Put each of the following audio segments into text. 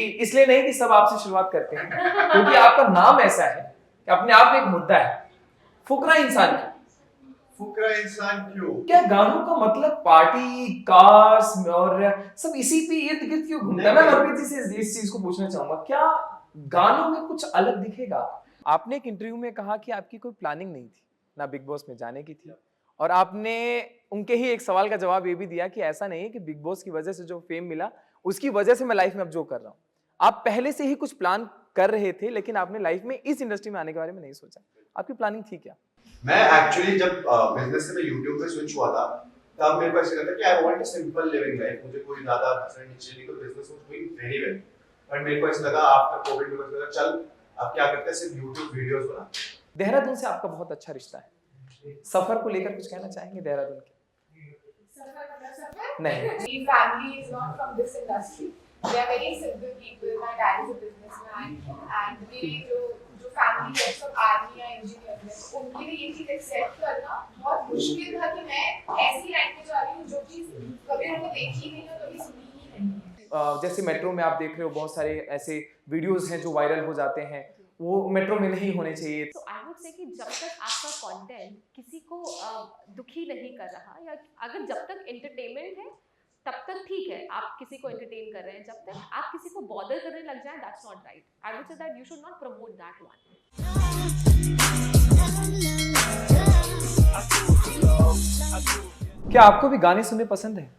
इसलिए नहीं कि सब आपसे शुरुआत करते हैं, क्योंकि आपका नाम ऐसा है कि अपने आप में एक मुद्दा है। फुकरा इंसान क्यों? फुकरा इंसान क्यों? क्या गानों का मतलब पार्टी, कार्स और सब इसी पे इर्द गिर्द क्यों घूमता है? मैं मनप्रीत जी से इस चीज को पूछना चाहूंगा, क्या गानों में कुछ अलग दिखेगा? आपने एक इंटरव्यू में कहा कि आपकी कोई प्लानिंग नहीं थी ना बिग बॉस में जाने की थी, और आपने उनके ही एक सवाल का जवाब ये भी दिया कि ऐसा नहीं है कि बिग बॉस की वजह से जो फेम मिला उसकी वजह से मैं लाइफ में अब जो कर रहा हूँ। आप पहले से ही कुछ प्लान कर रहे थे, लेकिन आपने लाइफ में इस इंडस्ट्री में आने के बारे में नहीं सोचा। आपकी प्लानिंग थी क्या? मैं एक्चुअली जब बिजनेस से मैं यूट्यूब पे स्विच हुआ था, तब मेरे को ऐसा लगा कि I want a simple living life. मुझे कोई ज्यादा हसन नीचे नहीं, तो business was doing very well. But मेरे को ऐसा लगा आफ्टर कोविड में मुझे लगा चल अब क्या करते हैं, सिर्फ यूट्यूब वीडियोस बना। देहरादून से आपका बहुत अच्छा रिश्ता है, सफर को लेकर कुछ कहना चाहेंगे देहरादून के? नहीं, My family is not from this industry. They are very simple people. My dad is a businessman, and मेरी जो family है सब आर्मी या इंजीनियर है, उनके लिए ये चीज एक्सेप्ट करना बहुत मुश्किल था कि मैं ऐसी लाइन में जा रही हूँ जो चीज कभी उन्होंने देखी नहीं है, कभी सुनी ही नहीं है। जैसे मेट्रो में आप देख रहे हो बहुत सारे ऐसे वीडियोस हैं जो वायरल हो जाते हैं, वो मेट्रो में नहीं होने चाहिए। तो आई वुड से कि जब तक आपका कंटेंट किसी को दुखी नहीं कर रहा, या अगर जब तक एंटरटेनमेंट है तब तक ठीक है, आप किसी को एंटरटेन कर रहे हैं। जब तक आप किसी को बॉदर करने लग जाए, that's not right. I would say that you should not promote that one. क्या आपको भी गाने सुनने पसंद है?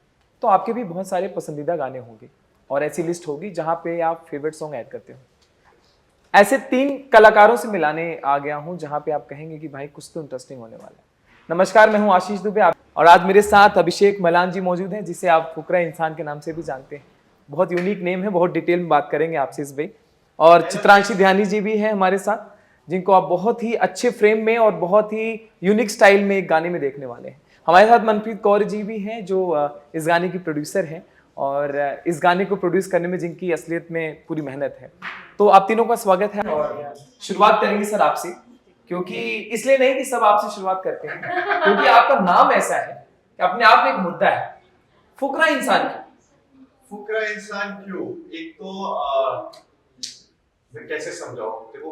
तो आपके भी बहुत सारे पसंदीदा गाने होंगे और ऐसी लिस्ट होगी जहां पे आप फेवरेट सॉन्ग ऐड करते हो। ऐसे 3 कलाकारों से मिलाने आ गया हूं जहां पे आप कहेंगे कि भाई कुछ तो इंटरेस्टिंग होने वाला है। नमस्कार, मैं हूं आशीष दुबे और आज मेरे साथ अभिषेक मलान जी मौजूद हैं, जिसे आप फुकरा इंसान के नाम से भी जानते हैं। बहुत यूनिक नेम है, बहुत डिटेल में बात करेंगे आपसे इस भाई। और चित्रांशी ध्यानी जी भी हैं हमारे साथ, जिनको आप बहुत ही अच्छे फ्रेम में और बहुत ही यूनिक स्टाइल में एक गाने में देखने वाले हैं। हमारे साथ मनप्रीत कौर जी भी हैं, जो इस गाने की प्रोड्यूसर हैं और इस गाने को प्रोड्यूस करने में जिनकी असलियत में पूरी मेहनत है। तो आप तीनों का स्वागत है और शुरुआत करेंगे सर आपसे, क्योंकि इसलिए नहीं कि सब आपसे शुरुआत करते हैं, क्योंकि आपका नाम ऐसा है कि अपने आप में एक मुद्दा है। फुकरा इंसान क्यों? फुकरा इंसान क्यों? एक तो मैं कैसे समझाऊं, देखो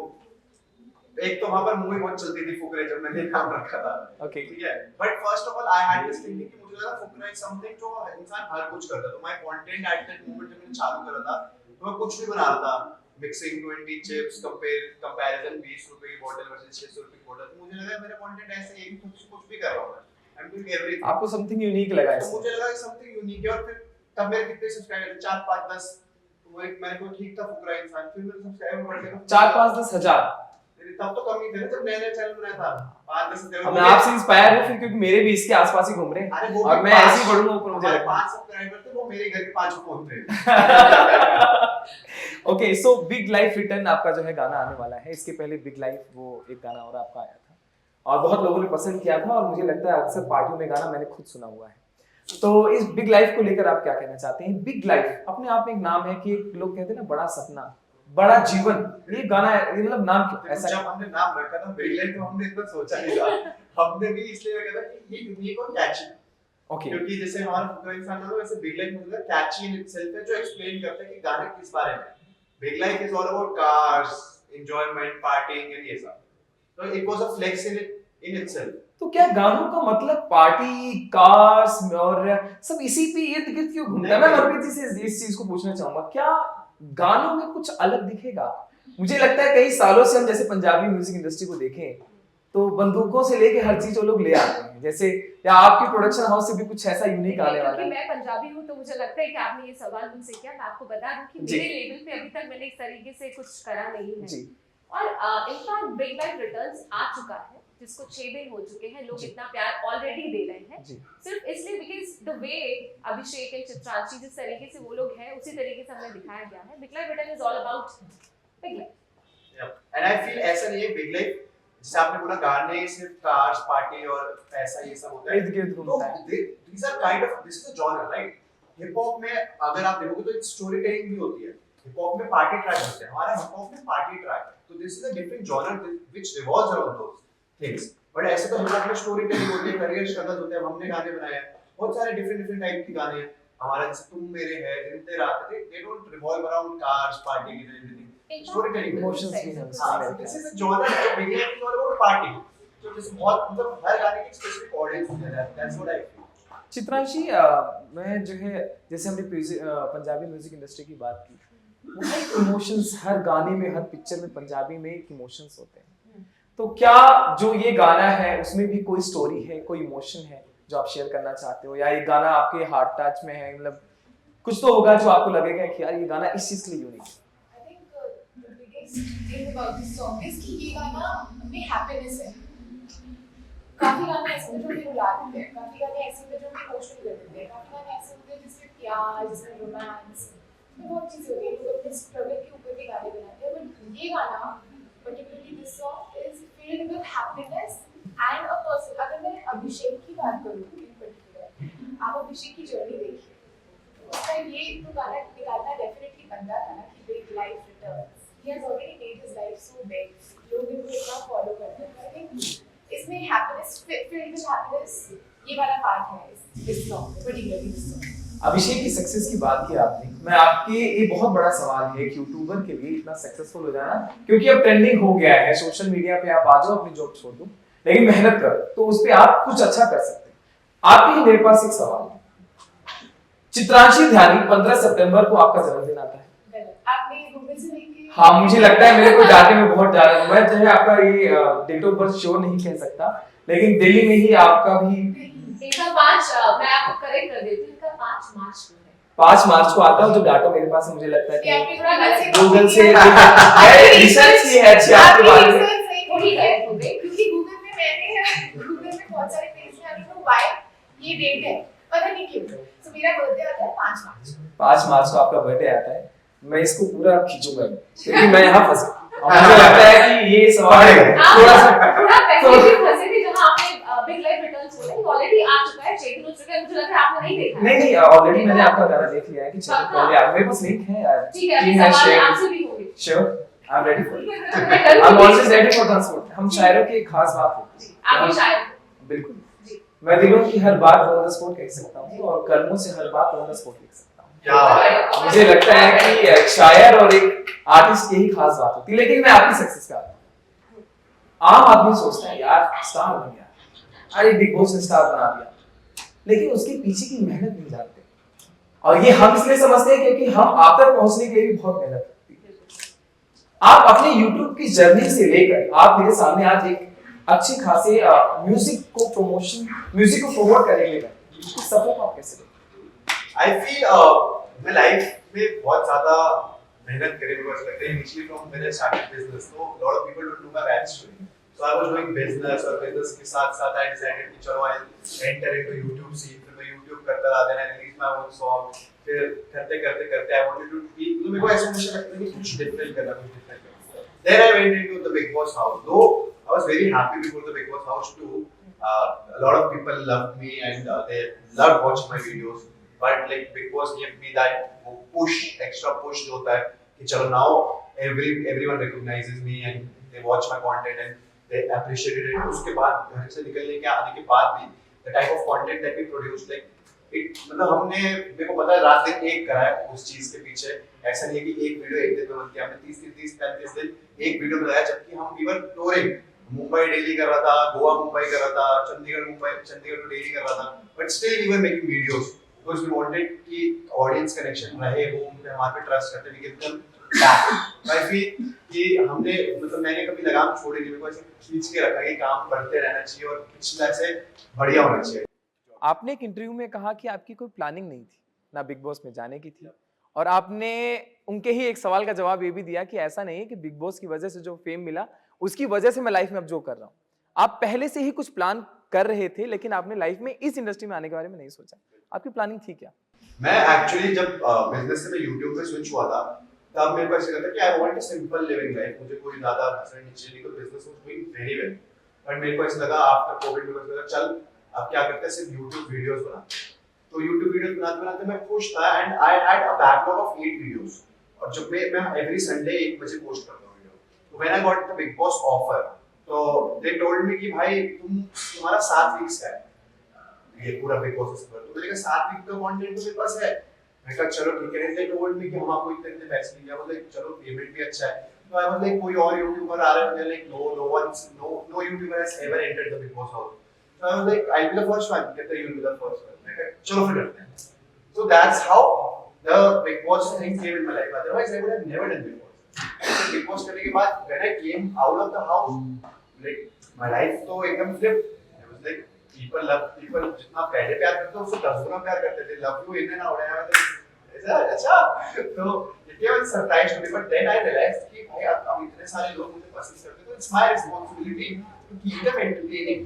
एक तो वहां पर मूवी बहुत चलती थी फुकरे, जब मैंने काम रखा था। ओके, ठीक है, but first of all I had this thinking कि मुझे लगा फुकरा इज समथिंग जो इंसान हर कुछ करता है। तो my content at that moment जब मैंने चालू करा था, तो मैं कुछ भी बना रहा था, मिक्सिंग 20 चिप्स, कंपैरिजन 20 रुपए की बोतल वर्सेस 600 रुपए की बोतल। तो मुझे लगा मेरा कंटेंट ऐसे ही कुछ भी कर रहा हूं मैं, आई एम डूइंग एवरीथिंग। आपको समथिंग यूनिक लगा तो मुझे लगा समथिंग यूनिक है। और फिर तब मेरे कितने सब्सक्राइबर थे, 4 5 10, तो वो एक मैंने को ठीक था फुकरा इंसान। फिर मेरे सब्सक्राइबर बढ़ गए 4 5 10 हजार। तब तो कम ही थे ना, जब नया चैनल बनाया था 5 10 हजार। मैं आपसे इंस्पायर हूं फिर, क्योंकि मेरे भी इसके आसपास ही घूम रहे हैं और मैं ऐसे ही बढ़ूंगा ऊपर। मुझे 5 सब्सक्राइबर थे, वो मेरे घर के 5 फोन थे। Okay, so big life return आपका जो है गाना आने वाला है। इसके पहले बिग लाइफ वो एक गाना और आपका आया था और बहुत लोगों ने पसंद किया था, और मुझे लगता है अक्सर पार्टियों में गाना मैंने खुद सुना हुआ है। तो इस बिग लाइफ को लेकर आप क्या कहना चाहते हैं? बिग लाइफ अपने आप में एक नाम है कि एक लोग कहते हैं ना बड़ा सपना, बड़ा जीवन, ये गाना है, मतलब नाम क्यों ऐसा? जब हमने नाम रखा था बिग लाइफ, तो हमने इतना सोचा नहीं था। हमने भी इसलिए रखा था कि ये यूनिक और कैची। ओके, क्योंकि जैसे हमारा फुकरा इंसान था, वैसे बिग लाइफ मतलब कैची इन इटसेल्फ है, जो एक्सप्लेन करता है कि गाने किस बारे में। Big life is all about cars, enjoyment, partying and ये सब। तो it was a flex in itself. तो क्या गानों का मतलब पार्टी, कार्स और सब इसी पे इर्द गिर्द क्यों घूमता है? मैं मनप्रीत जी से इस चीज को पूछना चाहूंगा, क्या गानों में कुछ अलग दिखेगा? मुझे लगता है कई सालों से हम जैसे पंजाबी म्यूजिक इंडस्ट्री को देखें तो बंदूकों से लेके हर चीज वो लोग ले आते हैं, जैसे या आपकी प्रोडक्शन हाउस से भी कुछ ऐसा यूनिक आने वाला है? मैं पंजाबी हूँ, तो मुझे लगता है कि आपने ये सवाल मुझसे किया। मैं आपको बता दूं कि मेरे लेवल पे अभी तक मैंने इस तरीके से कुछ करा नहीं है जी। और इनफैक्ट बिग लाइफ रिटर्न्स आ चुका है, जिसको 6 दिन हो चुके हैं। लोग इतना प्यार ऑलरेडी दे रहे हैं सिर्फ इसलिए because the way Abhishek and Chitranshi जिस तरीके से वो लोग हैं, उसी तरीके से हमें दिखाया गया है। Big life return is all about big life. And I feel ऐसा नहीं है बिग लाइफ, जैसे आपने बोला गाने सिर्फ कार्स, पार्टी और पैसा ये सब होता है। These are kind of, this is a genre, right? Hip hop में अगर आप देखोगे तो एक स्टोरी टेलिंग भी होती है। हिप हॉप में पार्टी ट्रैक होते हैं, हमारा हिप हॉप में पार्टी ट्रैक है। तो this is a different genre which revolves around those things. But ऐसे तो हिप हॉप में स्टोरी टेलिंग होती है, करियर स्ट्रगल्स होते हैं। हमने गाने बनाए हैं, बहुत सारे डिफरेंट टाइप के गाने हैं। हमारा जैसे तुम मेरे है दिन तेरे आते थे, they don't revolve around cars, partying and everything. Storytelling. Emotions भी हैं हाँ, उसमें। this is a genre जो Big Life is all about party. तो जैसे बहुत मतलब हर गाने की स्पेसिफिक ऑडियंस होती है, that's what I feel. Chitranshi, मैं जो है जैसे हमने पंजाबी म्यूजिक इंडस्ट्री की बात की, वहाँ एक इमोशंस हर गाने में, हर पिक्चर में पंजाबी में एक इमोशंस होते हैं। तो क्या जो ये गाना है उसमें भी कोई स्टोरी है, कोई इमोशन है जो आप शेयर करना चाहते हो, या ये गाना आपके हार्ट टच में है, मतलब कुछ तो होगा जो आपको लगेगा कि यार ये गाना इस चीज के लिए यूनिक है? I think the biggest thing about this song is कि ये गाना में happiness है। काफी गाने ऐसे होते हैं जो हमें रुला देते हैं, काफी गाने ऐसे होते हैं जो हमें इमोशनल कर देते हैं, काफी गाने ऐसे होते हैं जिसमें प्यार, जिसमें रोमांस, बहुत चीजें होती हैं, लोग अपने स्ट्रगल के ऊपर भी गाने बनाते हैं, बट ये गाना particularly this song is filled with happiness and a person। अगर मैं अभिषेक की बात करूँ in particular, आप अभिषेक की जर्नी देखिए, उसका ये तो गाना निकालना डेफिनेटली बनता था ना कि big life returns, he has already made his life so big, लोग इनको इतना फॉलो करते हैं। I think इसमें हैप्पीनेस, filled with happiness, ये वाला पार्ट है इस सॉन्ग में, particularly this song। अभिषेक की सक्सेस की बात की आपने, मैं आपके ये बहुत बड़ा सवाल है कि यूट्यूबर के लिए इतना सक्सेसफुल हो जाना, क्योंकि अब ट्रेंडिंग हो गया है, सोशल मीडिया पे आप आ जाओ, अपनी जॉब छोड़ दो, लेकिन मेहनत करो तो उस पे आप कुछ अच्छा कर सकते हैं। आपके लिए मेरे पास एक सवाल है, चित्रांशी ध्यानी 15 सितंबर को आपका जन्मदिन आता है। आपने गूगल से देखी? हाँ, मुझे लगता है मेरे को डाटे में बहुत डाला, मैं जो है आपका ये डेट ऑफ बर्थ श्योर नहीं कह सकता, लेकिन दिल्ली में ही आपका भी इनका 5, मैं आपको करेक्ट कर देती हूँ, इनका 5 मार्च को है। 5 मार्च को आता है, जो डाटा मेरे पास है, मुझे लगता है कि आपने कि गूगल गूगल से से रिसर्च की है अच्छी आपके बारे में। थोड़ी है हो गई, क्योंकि गूगल में मैंने गूगल में बहुत सारे पेज में आई डोंट नो व्हाई ये डेट है, पता नहीं क्यों। सो मेरा बर्थडे आता है 5 मार्च। 5 मार्च को आपका बर्थडे आता है, मैं इसको पूरा खींचूंगा क्योंकि मैं यहाँ फंसा, और मुझे लगता है कि ये सवाल थोड़ा सा थोड़ा पहले भी फंसे थे जहां आपने बिग लाइफ रिटर्न्स बोला, ऑलरेडी आ चुका है, चेक हो चुका है, मुझे लग रहा है आपने नहीं देखा। नहीं, ऑलरेडी मैंने आपका गाना देख लिया है कि चलो पहले आप, मेरे पास लिंक है यार, ठीक है, अभी सवाल आपसे भी होंगे। Sure, I am ready for it, I am always ready for transport. हम शायरों की एक खास बात होती है, आप भी शायर बिल्कुल, मैं दिलों की हर बात ऑन द स्पॉट कह सकता हूँ और कलमों से हर बात ऑन द स्पॉट लिख सकता हूँ। क्या बात है। मुझे लगता है कि एक शायर और एक आर्टिस्ट की ही खास बात होती है। लेकिन मैं आपकी सक्सेस का आम आदमी सोचता है यार स्टार बन गया, अरे बिग बॉस ने स्टार बना दिया, लेकिन उसके पीछे की मेहनत नहीं जानते, और ये हम इसलिए समझते हैं क्योंकि हम आप तक पहुंचने के लिए भी बहुत मेहनत करते हैं। आप अपने YouTube की जर्नी से लेकर आप मेरे सामने आज एक अच्छे खासे म्यूजिक को प्रमोट करने के लिए इसकी सपोर्ट आप कैसे देते? I feel मैं लाइफ में बहुत ज्यादा मेहनत करे, बिकॉज़ लगता है initially from when I started business, तो lot of people don't know my back story, so I was doing business, और बिजनेस के साथ साथ आई डिसाइडेड कि चलो I enter into YouTube scene, फिर मैं YouTube करता रहा, then I release my own song, फिर करते करते आई वांटेड टू बी, तो मेरे को ऐसा हमेशा लगता है कि कुछ डिफरेंट करना। Then I went into the Big Boss house. Though I was very happy before the Big Boss house too. A lot of people loved me and they loved watching my videos. But like Big Boss gave me that push, extra push जो होता है कि चलो now everyone recognizes me and they watch my content and they appreciated it. उसके बाद घर से निकलने के आने के बाद भी the type of content that we produced, like it, मतलब हमने, मेरे को पता है रात दिन एक करा है उस चीज के पीछे, ऐसा नहीं है कि एक वीडियो एक दिन में बनती है, हमने 30-35 दिन एक वीडियो बनाया, जबकि हम इवन टूरिंग मुंबई डेली कर रहा था, गोवा मुंबई कर रहा था, चंडीगढ़ टू डेली कर रहा था, but still we were making videos because we wanted कि ऑडियंस कनेक्शन रहे, वो उन पे हमारे पे ट्रस्ट करते, we give them back. I feel कि हमने, मतलब मैंने कभी लगाम छोड़ी नहीं, बिकॉज़ खींच के रखा कि काम बढ़ते रहना चाहिए और पिछला से बढ़िया होना चाहिए। आपने एक इंटरव्यू में कहा कि आपकी कोई प्लानिंग नहीं थी ना बिग बॉस में जाने की थी, और आपने उनके ही एक सवाल का जवाब ये भी दिया कि ऐसा नहीं है कि बिग बॉस की वजह से जो फेम मिला उसकी वजह से मैं लाइफ में अब जो कर रहा हूँ। आप पहले से ही कुछ प्लान कर रहे थे, लेकिन आपने लाइफ में इस इंडस्ट्री में आने के बारे में नहीं सोचा, आपकी प्लानिंग थी क्या? मैं एक्चुअली जब बिजनेस से मैं YouTube पे स्विच हुआ था, तब मेरे को ऐसा लगा कि I want a simple living life, मुझे कोई ज्यादा हसन नीचे नहीं, तो business was doing very well, but मेरे को ऐसा लगा आफ्टर कोविड में लगा चल अब क्या करते हैं, सिर्फ YouTube वीडियोस बनाते। तो YouTube वीडियोस बनाते मैं खुश था and I had a backlog of 8 videos, और जब मैं एवरी संडे 1 बजे पोस्ट करता हूं वीडियो, तो when I got the big boss offer, तो दे टोल्ड मी कि भाई तुम्हारा 7 वीक्स का है, ये पूरा बिग बॉस से तो मैंने कहा 7 वीक का कंटेंट तो मेरे पास है। मैं कहा चलो ठीक है, they told me कि हम आपको इतने पैसे देंगे। बोले चलो पेमेंट भी अच्छा है। तो आई वाज लाइक कोई और यूट्यूबर आ रहा है, like no YouTuber has ever entered the Big Boss house. So I was like, I'll be the first one. कहते you'll be the first one. मैं कहा चलो फिर करते हैं। So that's how the Big Boss thing came in my life. Otherwise I would have never done Big Boss. Big Boss करने के बाद when I came out of the house, like my life तो एकदम flipped. I was like people जितना पहले प्यार करते थे उससे 10 गुना प्यार करते थे। Love you in and out है ऐसा अच्छा। तो it came as a surprise to me, but then I realized कि भाई अब इतने सारे लोग मुझे पसंद करते हैं तो it's my responsibility to keep them entertaining.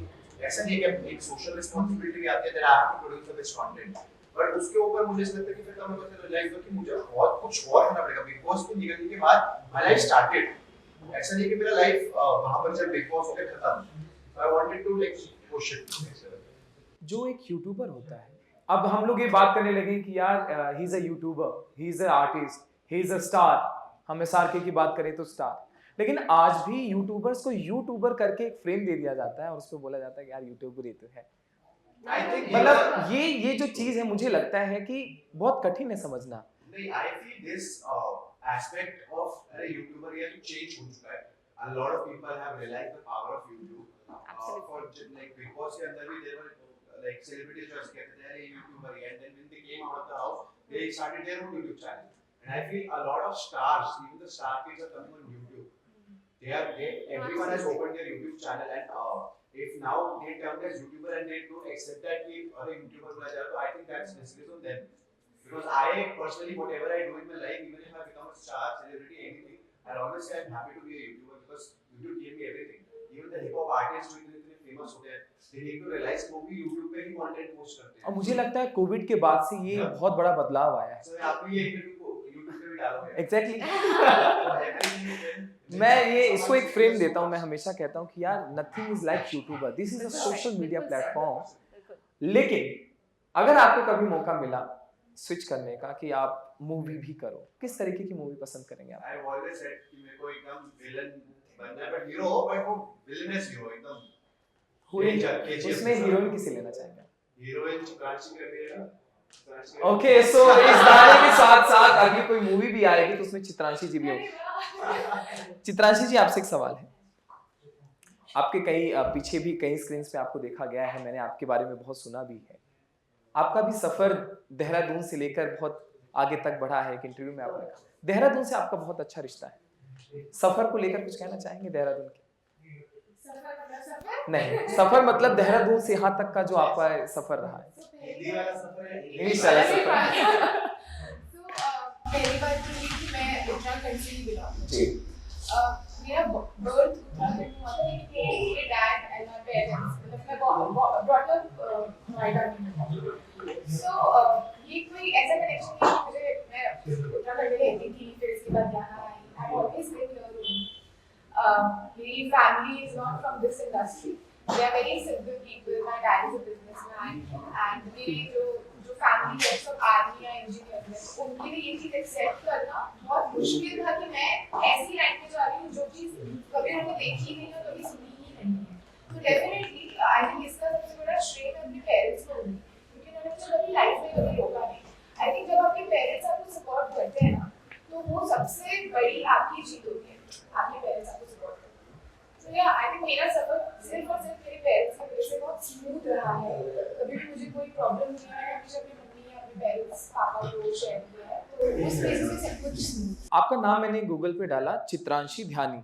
ऐसा नहीं है कि एक सोशल रिस्पांसिबिलिटी भी आती है that I have to produce this content. But उसके ऊपर मुझे ऐसा लगता है कि फिर तब मुझे रियलाइज हुआ कि मुझे बहुत कुछ और करना पड़ेगा। बिग बॉस से निकलने के बाद माय लाइफ स्टार्टेड। ऐसा नहीं कि मेरा लाइफ वहां पर जब बिग बॉस हो गया खत्म। I wanted to like push it. जो एक यूट्यूबर होता है, अब हम लोग ये बात करने लगे कि यार he is a YouTuber, he is a artist, he is a star. हम SRK की बात करें तो स्टार, लेकिन आज भी यूट्यूबर्स को यूट्यूबर करके एक फ्रेम दे दिया जाता है और उसको बोला जाता है कि यार यूट्यूबर ही तो है। आई थिंक मतलब ये जो चीज है मुझे लगता है कि बहुत कठिन है समझना। नहीं, I feel this aspect of अरे यूट्यूबर ये तो चेंज हो चुका है। A lot of people have realized the power of YouTube. For like Big Boss के अंदर भी there were like celebrities जो ऐसे कहते थे अरे यूट्यूबर है, and then when they came out of the house they started their own YouTube channel. And I feel a lot of stars, even the star kids are coming on YouTube. Everyone has opened their YouTube channel, and if now they come as YouTuber and they don't accept that कि अरे YouTuber बोला जा रहा है, तो I think that's disgrace on them. Because I personally, whatever I do in my life, even if I become a star, celebrity, anything, I'll always say I'm happy to be a YouTuber because YouTube gave me everything. Even the hip hop artists जो इतने famous होते हैं, they need to realize वो भी YouTube पे ही content post करते हैं। और मुझे लगता है कोविड के बाद से ये बहुत बड़ा बदलाव आया है। So आप भी ये इंटरव्यू को YouTube पे भी डालोगे? एग्जैक्टली मैं ये इसको एक फ्रेम देता हूँ। मैं हमेशा कहता हूँ कि यार nothing is like YouTuber, this is a social media platform. लेकिन अगर आपको कभी मौका मिला स्विच करने का कि आप मूवी भी करो, किस तरीके की मूवी पसंद करेंगे आप? I have always said कि मेरे को एकदम विलन बनना है, but hero, but वो villainous hero एकदम। उसमें हीरोइन किसे लेना चाहेंगे? हीरोइन चित्रांशी करती है ना। ओके, सो इस गाने के साथ साथ अगली कोई मूवी भी आएगी तो उसमें चित्रांशी जी भी होगी। चित्रांशी जी, आपसे एक सवाल है। आपके कई पीछे भी कई स्क्रीन्स पे आपको देखा गया है, मैंने आपके बारे में बहुत सुना भी है। आपका भी सफर देहरादून से लेकर बहुत आगे तक बढ़ा है। एक इंटरव्यू में आपने कहा देहरादून से आपका बहुत अच्छा रिश्ता है। सफर को लेकर कुछ कहना चाहेंगे देहरादून के? नहीं, सफर मतलब देहरादून से यहाँ तक का जो आपका सफर रहा है। हिंदी वाला सफर है, इंग्लिश वाला सफर। पहली बात तो ये कि मैं उत्तराखंड से ही बिलोंग करती जी। हूँ। मेरा बर्थ उत्तराखंड में हुआ था, लेकिन मेरे डैड एंड माय पेरेंट्स मतलब मैं ब्रॉट अप नोएडा में। सो ये कोई ऐसा कनेक्शन नहीं है कि मुझे मैं उत्तराखंड में रहती थी फिर इसके बाद यहाँ आई। I always lived here only. मेरी family is not from this industry, they are very simple people. My dad is a businessman and मेरी जो फैमिली है सब आर्मी या इंजीनियर है, उनके लिए ये चीज एक्सेप्ट करना बहुत मुश्किल था कि मैं ऐसी लाइन में जा रही हूँ जो चीज कभी मैंने देखी नहीं है, कभी सुनी ही नहीं है। तो डेफिनेटली आई थिंक इसका सबसे बड़ा श्रेय मैं अपने पेरेंट्स को दूंगी, क्योंकि उन्होंने मुझे कभी लाइफ में कभी रोका नहीं। आई थिंक जब आपके पेरेंट्स आपको सपोर्ट करते हैं ना, तो वो सबसे बड़ी आपकी जीत होती है, आपके पेरेंट्स आपको सपोर्ट करते हैं। तो या आई थिंक मेरा सफर सिर्फ और सिर्फ मेरे पेरेंट्स की वजह से बहुत स्मूथ रहा है। कभी भी मुझे कोई प्रॉब्लम नहीं आई, हमेशा अपनी मम्मी या अपने पेरेंट्स पापा को शेयर किया है, तो उस बेसिस पे सब कुछ स्मूथ। आपका नाम मैंने गूगल पे डाला चित्रांशी ध्यानी,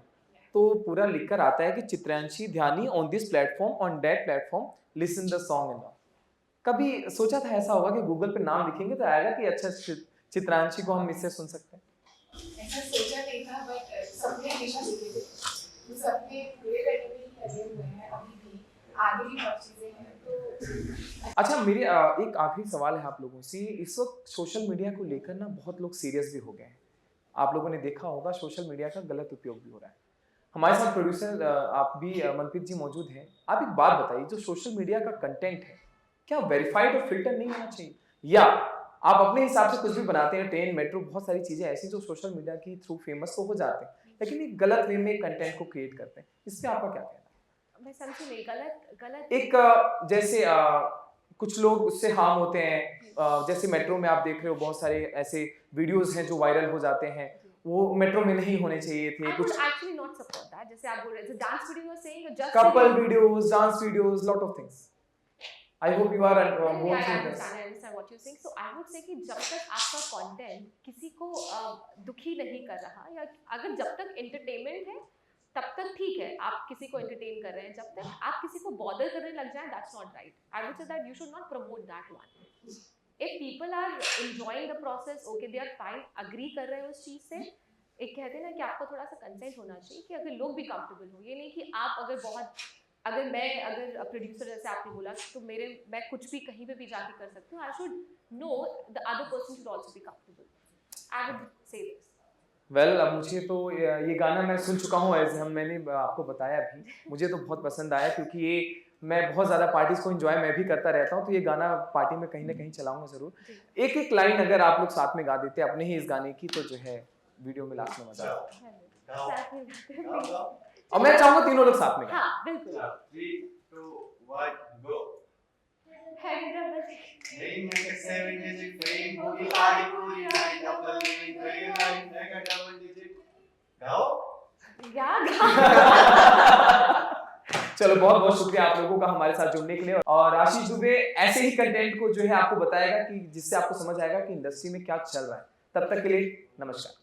तो पूरा लिखकर आता है कि Chitranshi Dhyani on this platform, on that platform, listen the song and all. कभी सोचा था ऐसा होगा कि गूगल पे नाम लिखेंगे तो आएगा कि अच्छा चित्रांशी को हम इससे सुन सकते हैं? ऐसा सोचा नहीं था, बट सपने हमेशा देखे थे। वो सपने पूरे करने में ही लगे हुए हैं, अभी भी आगे भी बहुत चीजें हैं। तो अच्छा, मेरे एक आखिरी सवाल है आप लोगों से। इस वक्त सोशल मीडिया को लेकर ना बहुत लोग सीरियस भी हो गए हैं। आप लोगों ने देखा होगा सोशल मीडिया का गलत उपयोग भी हो रहा है। हमारे साथ प्रोड्यूसर आप भी मनप्रीत जी मौजूद हैं। आप एक बात बताइए, जो सोशल मीडिया का कंटेंट है क्या वेरीफाइड और फिल्टर नहीं होना चाहिए, या आप अपने हिसाब से कुछ भी बनाते हैं? ट्रेन, मेट्रो, बहुत सारी चीजें ऐसी जो सोशल मीडिया की थ्रू फेमस तो हो जाते हैं, लेकिन एक गलत वे में कंटेंट को क्रिएट करते हैं। इस पे आपका क्या कहना है? मैं समझी नहीं, गलत एक जैसे कुछ लोग उससे हार्म होते हैं। जैसे मेट्रो में आप देख रहे हो बहुत सारे ऐसे वीडियोस हैं जो वायरल हो जाते हैं, वो मेट्रो में नहीं होने चाहिए थे। I कुछ would actually not support that. जैसे आप बोल रहे थे डांस वीडियो में saying just couple videos, dance videos, lot of things. I hope you are I going through understand, this. I understand what you're saying. So I would say कि जब तक आपका कंटेंट किसी को दुखी नहीं कर रहा, या अगर जब तक एंटरटेनमेंट है तब तक ठीक है, आप किसी को एंटरटेन कर रहे हैं। जब तक आप किसी को बॉदर करने लग जाएं, that's not right. I would say that you should not promote that one. If people are enjoying the process, okay, they are fine, agree कर रहे हैं उस चीज से, एक कहते हैं ना कि आपका थोड़ा सा कंसेंट होना चाहिए कि अगर लोग भी कंफर्टेबल हो। ये नहीं कि आप अगर मैं प्रोड्यूसर जैसे आपने बोला तो मैं कुछ भी कहीं पे भी जाके कर सकती हूँ। I should know the other person should also be comfortable. I would से दिस। वेल अब मुझे तो ये गाना मैं सुन चुका हूँ, एज मैंने आपको बताया भी, मुझे तो बहुत पसंद आया क्योंकि ये मैं बहुत ज़्यादा पार्टीज को एंजॉय मैं भी करता रहता हूँ, तो ये गाना पार्टी में कहीं ना कहीं चलाऊंगा ज़रूर। एक एक लाइन अगर आप लोग साथ में गा देते अपने ही इस गाने की, तो जो है वीडियो में लास्ट में मजा आता। और मैं चाहूँगा तीनों लोग साथ में गाएं। हाँ बिल्कुल। 3, 2, 1, go. Hey, make a 7-digit frame, boogie party, boogie night, double living, very light, make a double digit. Go. चलो बहुत बहुत शुक्रिया आप लोगों का हमारे साथ जुड़ने के लिए। और आशीष दुबे ऐसे ही कंटेंट को जो है आपको बताएगा कि जिससे आपको समझ आएगा कि इंडस्ट्री में क्या चल रहा है। तब तक के लिए नमस्कार।